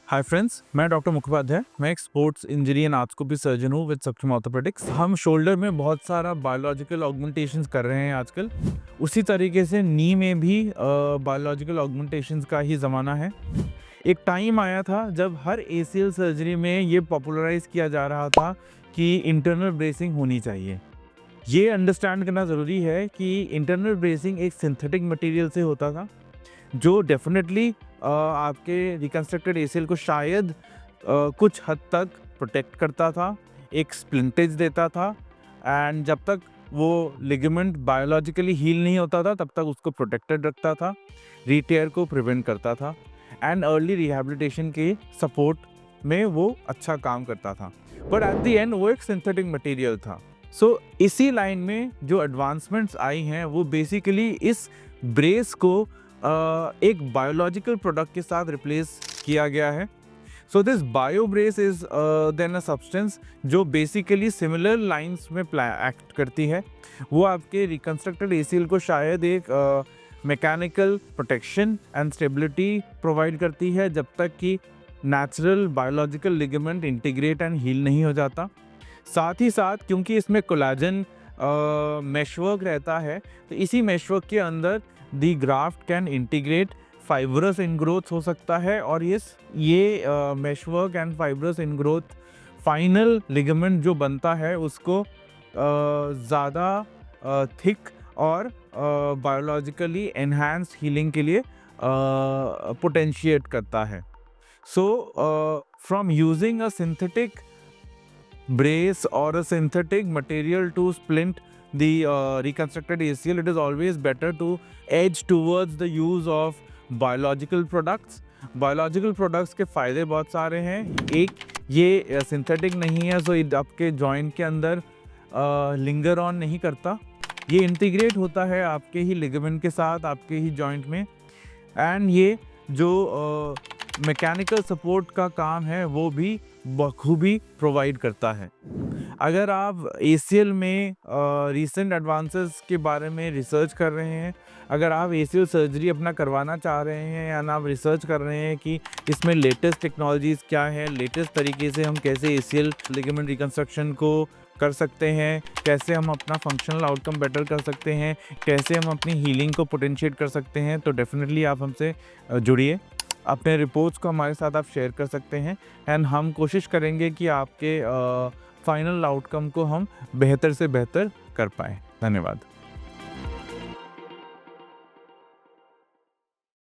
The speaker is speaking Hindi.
हाय फ्रेंड्स, मैं डॉक्टर मुखोपाध्याय। मैं एक sports injury and arthroscopy surgeon हूँ विद सक्षम ऑर्थोपेडिक्स। हम शोल्डर में बहुत सारा बायोलॉजिकल ऑगमेंटेशंस कर रहे हैं आजकल। उसी तरीके से नी में भी बायोलॉजिकल ऑगमेंटेशंस का ही ज़माना है। एक टाइम आया था जब हर एसीएल सर्जरी में ये पॉपुलराइज किया जा रहा था कि इंटरनल ब्रेसिंग होनी चाहिए। ये अंडरस्टैंड करना ज़रूरी है कि इंटरनल ब्रेसिंग एक सिंथेटिक मटेरियल से होता था जो डेफिनेटली आपके रिकंस्ट्रक्टेड एसीएल को शायद कुछ हद तक प्रोटेक्ट करता था, एक स्प्लिंटेज देता था एंड जब तक वो लिगामेंट बायोलॉजिकली हील नहीं होता था तब तक उसको प्रोटेक्टेड रखता था, रीटेयर को प्रिवेंट करता था एंड अर्ली रिहैबिलिटेशन के सपोर्ट में वो अच्छा काम करता था। बट एट द एंड वो एक सिंथेटिक मटेरियल था। सो इसी लाइन में जो एडवांसमेंट्स आई हैं वो बेसिकली इस ब्रेस को एक बायोलॉजिकल प्रोडक्ट के साथ रिप्लेस किया गया है। So this bio brace is then a substance जो बेसिकली सिमिलर लाइंस में एक्ट करती है। वो आपके रिकंस्ट्रक्टेड एसीएल को शायद एक mechanical protection and stability provide करती है जब तक कि natural biological ligament integrate and heal नहीं हो जाता। साथ ही साथ क्योंकि इसमें कोलाजन मेशवर्क रहता है तो इसी मेशवर्क के अंदर the graft can integrate, fibrous ingrowth हो सकता है और ये meshwork and fibrous ingrowth final ligament जो बनता है उसको ज़्यादा थिक और बायोलॉजिकली एनहांस्ड हीलिंग के लिए पोटेंशिएट करता है। So from using a synthetic brace or a synthetic material to splint the reconstructed ACL, it is always better to edge towards the use of biological products. Biological products के फ़ायदे बहुत सारे हैं। एक, ये सिंथेटिक नहीं है, सो आपके जॉइंट के अंदर लिंगर ऑन नहीं करता। ये इंटीग्रेट होता है आपके ही लिगामेंट के साथ, आपके ही जॉइंट में एंड ये जो मैकेनिकल सपोर्ट का काम है वो भी बखूबी प्रोवाइड करता है। अगर आप एसीएल में रीसेंट एडवांसेस के बारे में रिसर्च कर रहे हैं, अगर आप एसीएल सर्जरी अपना करवाना चाह रहे हैं या आप रिसर्च कर रहे हैं कि इसमें लेटेस्ट टेक्नोलॉजीज़ क्या है, लेटेस्ट तरीके से हम कैसे एसीएल लिगामेंट रिकंस्ट्रक्शन को कर सकते हैं, कैसे हम अपना फंक्शनल आउटकम बेटर कर सकते हैं, कैसे हम अपनी हीलिंग को पोटेंशिएट कर सकते हैं, तो डेफिनेटली आप हमसे जुड़िए। अपने रिपोर्ट्स को हमारे साथ आप शेयर कर सकते हैं एंड हम कोशिश करेंगे कि आपके फाइनल आउटकम को हम बेहतर से बेहतर कर पाएँ। धन्यवाद।